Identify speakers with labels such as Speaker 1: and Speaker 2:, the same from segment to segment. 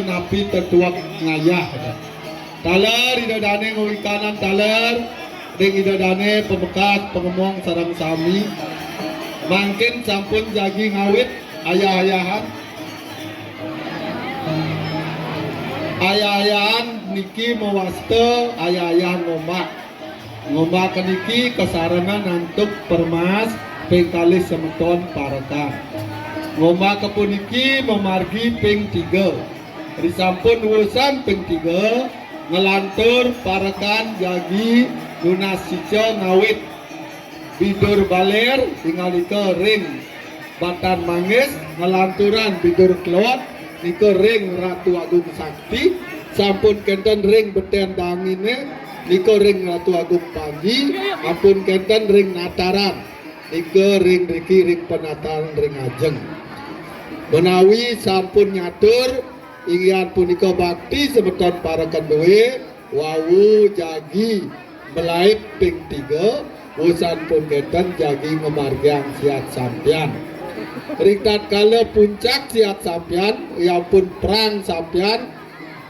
Speaker 1: napi tertuak ngayah taler ida dane ngulikanan taler ding ida dane pebekas pengemong sarang sami mangkin sampun jagi ngawit ayah-ayahan ayah-ayahan niki mewaste ayah-ayahan ngomak niki kesarengan nantuk permas pengkalis semeton parakan ngomak kepuniki memargi ping 3 disampun urusan ping 3 ngelantur parakan jagi lunas sico ngawit bidur baler tinggal ke ring Batan Mangis ngelanturan bidur kelot ke ring Ratu Agung Sakti sampun kenten ring beten dangine ke ring Ratu Agung Pagi ampun kenten ring Nataran ke ring Riki ring penataran ring Ajeng menawi sampun nyatur ingin punika bakti sebeton para kendue wawu jagi melaip ping 3 usan pun keten jagi memargiang siat sampian ringkat kala puncak siat sampian ya pun perang sampian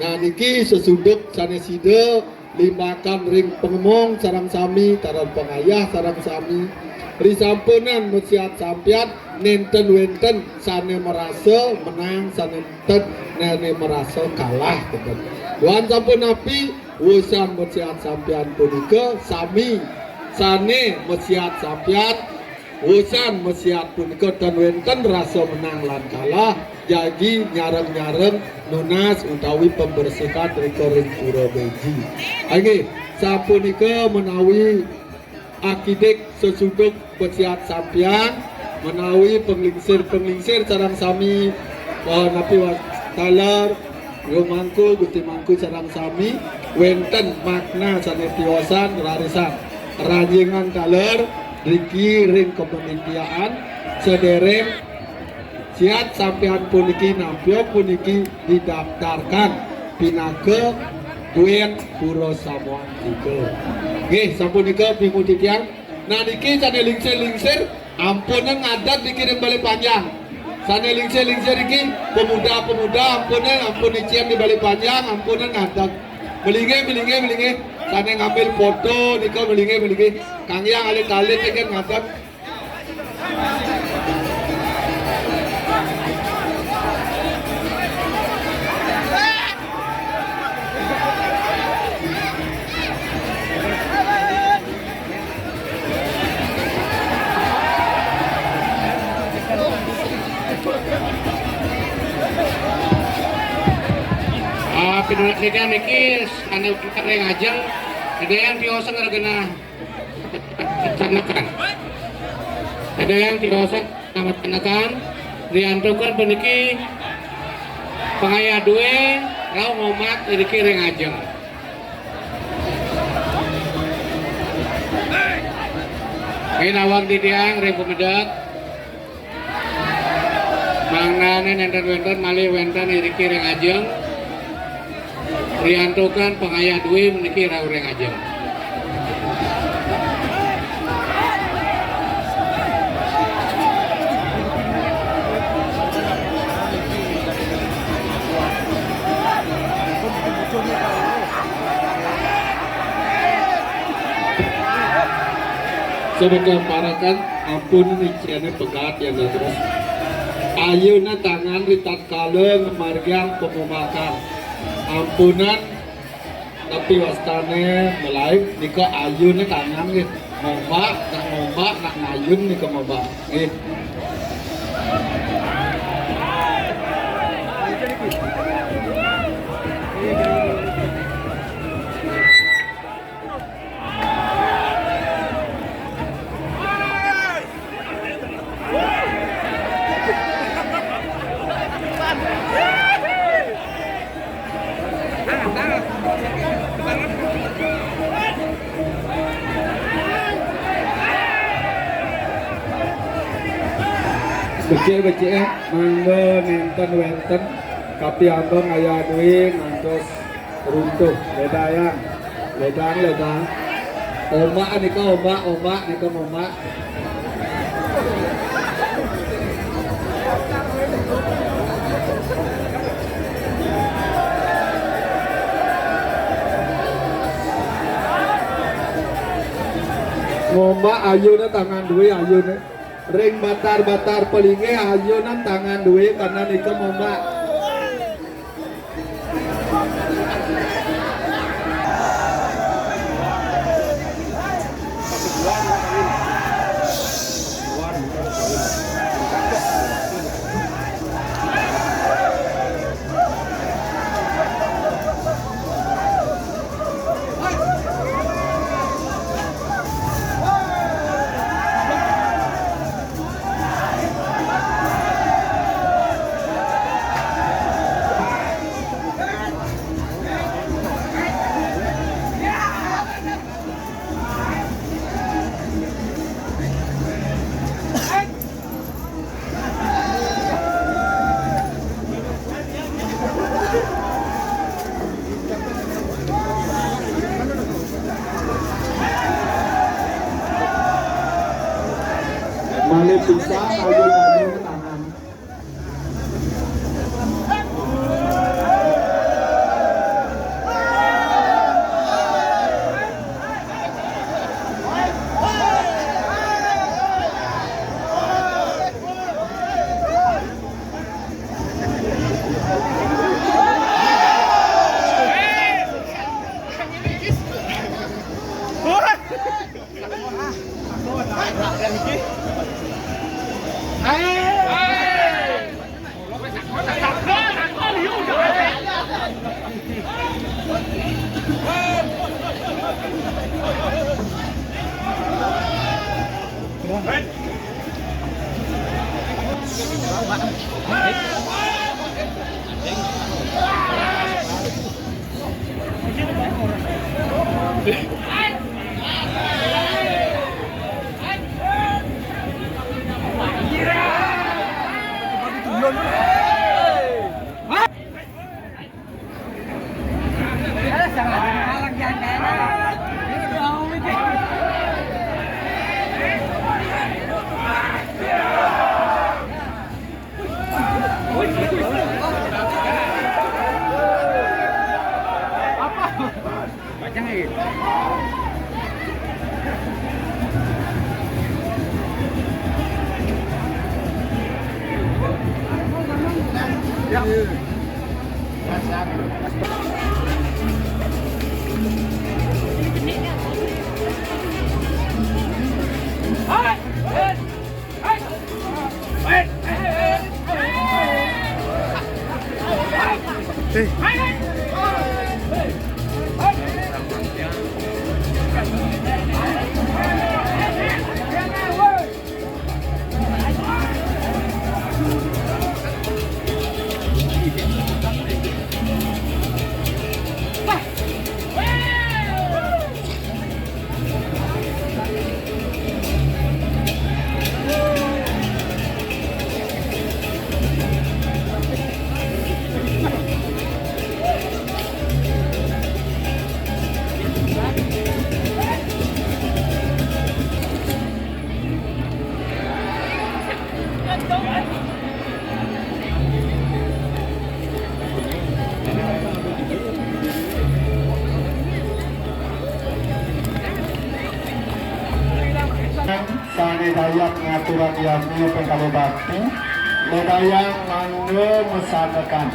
Speaker 1: nah niki sesuduk sanesida limakan ring pengemong sarang sami taran pengayah sarang sami risampunan musiat sampian nenten wenten sane merasa menang sane nenten nene merasa kalah gitu. Wan sampun api usan musiat sampian punika sami sane musiat sampian usan musiat punika ten wenten rasa menang lan kalah jadi nyareng-nyareng nunas utawi pembersihan ring pura beji. Nggih sapunika menawi akidik sesuduk pesiat sampian menawi penglingsir sarang sami napi talar rumangku gusti mangku sarang sami wenten makna sanetiosan rarisan ranjengan talar riki ring kepemimpian sedereng siat sampian puniki nampio puniki didaftarkan pinake duet pura samuan tiga nggih sampunika bingung titiang nah niki sane lingsir ampunan ngadat dikirim balik panjang sane lingsir iki pemuda ampun ician di balik panjang ampunan ngadat melinge sane ngambil foto nika melinge kang yang alit-alit kan ngadat
Speaker 2: Pinulak nida niki ane ring Ajeng ada yang tiosan ngargana canakan ada yang tiosan nama canakan diantukan peniki pengaya due rau ngomat niki ring Ajeng ini nawang didiang ring pemedak mangnane nenten wenten malih wenten niki ring Ajeng riantukan pengayah dwi meniki raureng Ajeng.
Speaker 1: sebagai parakan ampun niciannya pegat yang terus ayeuna tangan ritat kale margiang pemumakan ampunan tapi wastane melayu nika ayunnya tangan gitu mombak nak ngayun nika mombak gitu becek mangga nenten wenten tapi abang ayah duit ngantos runtuh ledang ombak nika ombak ngomba ayeuna tangan duwe ayeuna ring batar-batar pelinge ayeuna tangan duwe karena nika ngomba Malih bisa ayun-ayun tangan. Sanedayang ngaturan yami pengkali bakti Ledayang mangga mesanakan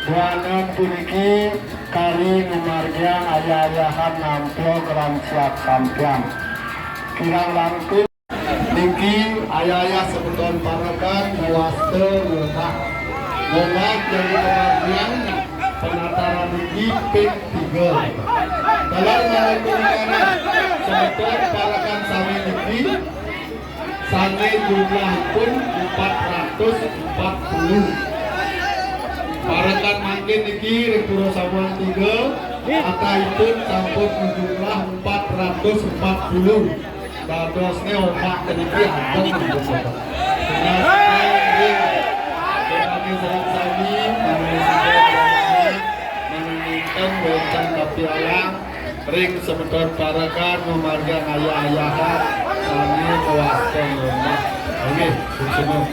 Speaker 1: Duanan puniki kari ngumargian ayah-ayahan nampil keran siap sampian Kirang langkung niki ayah-ayah sebutan parakan muaste letak Lemak dari pengajian penataran niki pik 3 dalam mengenai sebutan parakan sami niki sange jumlah pun 440 parakan makin niki Repuro Samuan 3 ataupun sampun jumlah 440 dadosnya omak niki anteng sering sami menunjukkan bocan kapialang ring sebetul parakan memarga ayah-ayahan sami kewaskan rumah oke semua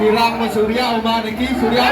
Speaker 1: Kirang Mas Surya Oma niki Surya.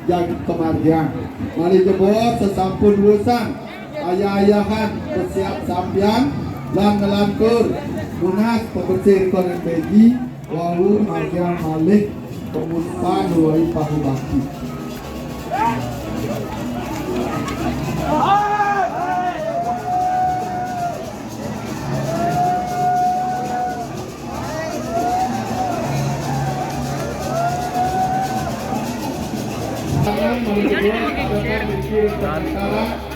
Speaker 1: yang kemargian. Mari jebot sesampun wusan ayah-ayahan bersiap sampian lan ngelantur munas pembersih koren beji wau margian malih pemuspan duai pahu bakti.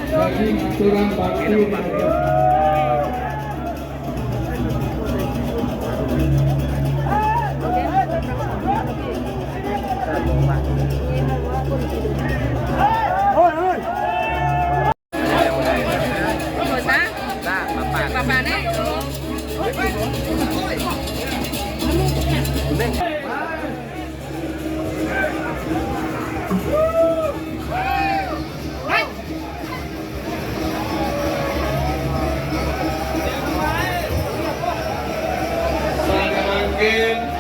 Speaker 1: Bagi aturan bakti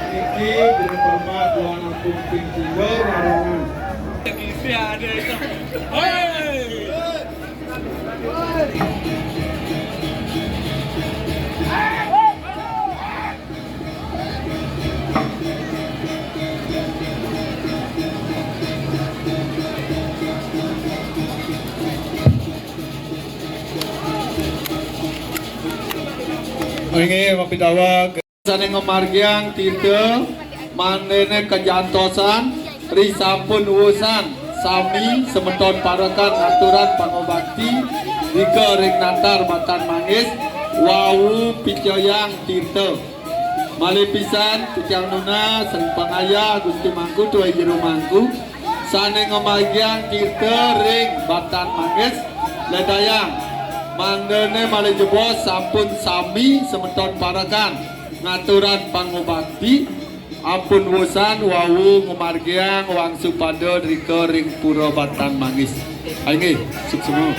Speaker 1: Niki berperma dua nampung pintulo rarangan. Ini mapidawa sane ngomargiang tirte manene kejantosan risampun urusan sami semeton parakan aturan pangobakti dika ring nantar batan mangis wau picoyang tirte malih pisan picang nuna sering pangaya Gusti Mangku tuai jero mangku sane ngomargiang tirte ring batan mangis ledayang mandene malih jebos sampun sami semeton parakan ngaturan pangobakti ampun wusan wawu ngumargiang wang supada rika ring pura batan mangis. Ayo sukses.